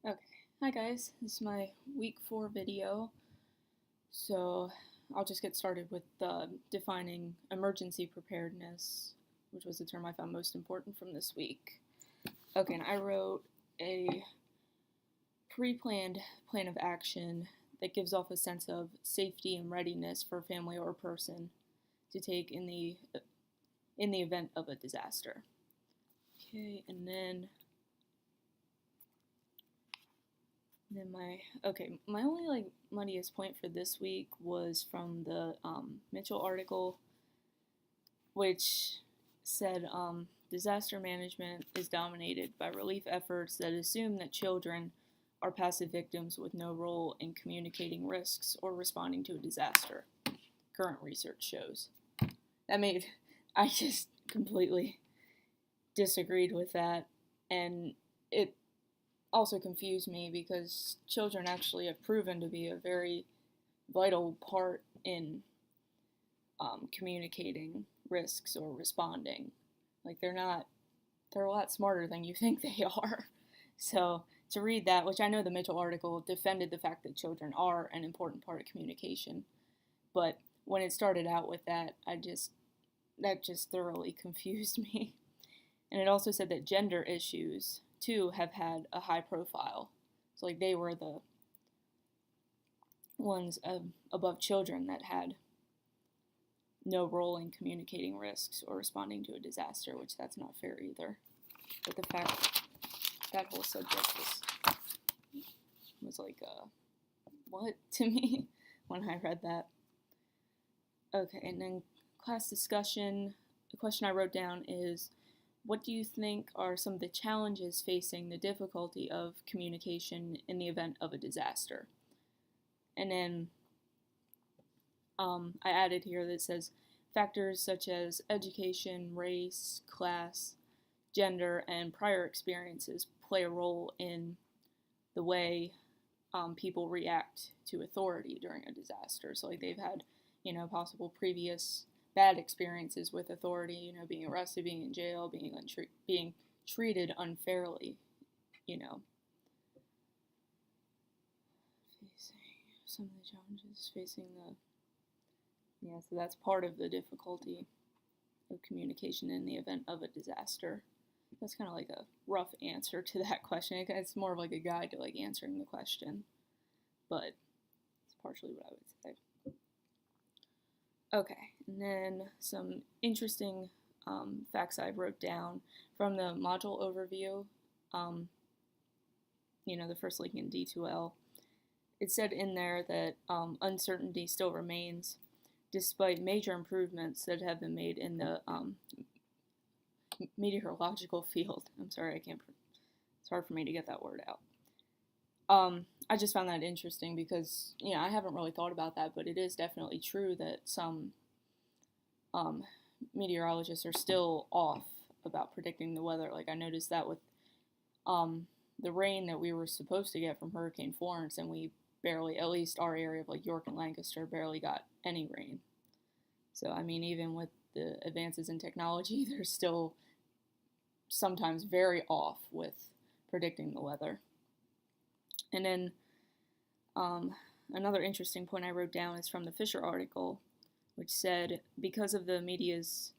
Okay, hi guys, this is my week 4 video. So I'll just get started with defining emergency preparedness, which was the term I found most important from this week. Okay, and I wrote a pre-planned plan of action that gives off a sense of safety and readiness for a family or a person to take in the event of a disaster. Okay, and then my only muddiest point for this week was from the Mitchell article, which said disaster management is dominated by relief efforts that assume that children are passive victims with no role in communicating risks or responding to a disaster. Current research shows. I just completely disagreed with that, and it also confused me because children actually have proven to be a very vital part in communicating risks or responding. They're a lot smarter than you think they are. So to read that, which I know the Mitchell article defended the fact that children are an important part of communication, but when it started out with that just thoroughly confused me. And it also said that gender issues too have had a high profile. So they were the ones above children that had no role in communicating risks or responding to a disaster, which that's not fair either. But the fact that whole subject was what to me when I read that. Okay, and then class discussion. The question I wrote down is, what do you think are some of the challenges facing the difficulty of communication in the event of a disaster? And then I added here that says factors such as education, race, class, gender, and prior experiences play a role in the way people react to authority during a disaster. So they've had, possible previous bad experiences with authority, being arrested, being in jail, being treated unfairly, Some of the challenges facing so that's part of the difficulty of communication in the event of a disaster. That's kind of like a rough answer to that question. It's more of like a guide to answering the question, but it's partially what I would say. Okay, and then some interesting facts I wrote down from the module overview, the first link in D2L. It said in there that uncertainty still remains despite major improvements that have been made in the meteorological field. I'm sorry, it's hard for me to get that word out. I just found that interesting because, I haven't really thought about that, but it is definitely true that some meteorologists are still off about predicting the weather. I noticed that with the rain that we were supposed to get from Hurricane Florence, and we barely, at least our area of York and Lancaster, barely got any rain. So, even with the advances in technology, they're still sometimes very off with predicting the weather. And then another interesting point I wrote down is from the Fisher article, which said because of the media's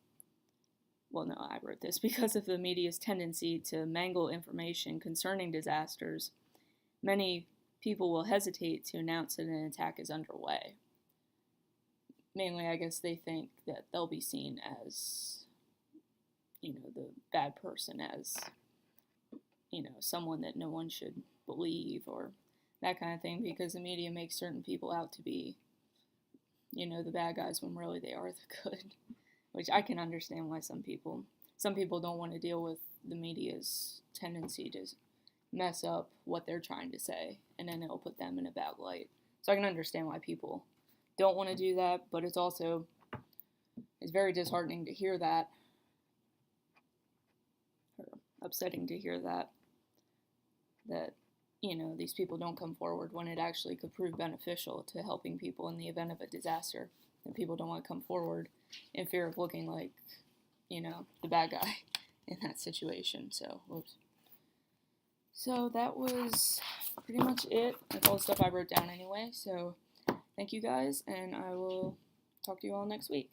tendency to mangle information concerning disasters, many people will hesitate to announce that an attack is underway. Mainly, I guess they think that they'll be seen as, the bad person, as, someone that no one should believe or that kind of thing, because the media makes certain people out to be, the bad guys when really they are the good, which I can understand why some people don't want to deal with the media's tendency to mess up what they're trying to say, and then it'll put them in a bad light. So I can understand why people don't want to do that, but it's very disheartening to hear that, or upsetting to hear that these people don't come forward when it actually could prove beneficial to helping people in the event of a disaster. And people don't want to come forward in fear of looking like, the bad guy in that situation. So that was pretty much it. That's all the stuff I wrote down anyway. So thank you guys, and I will talk to you all next week.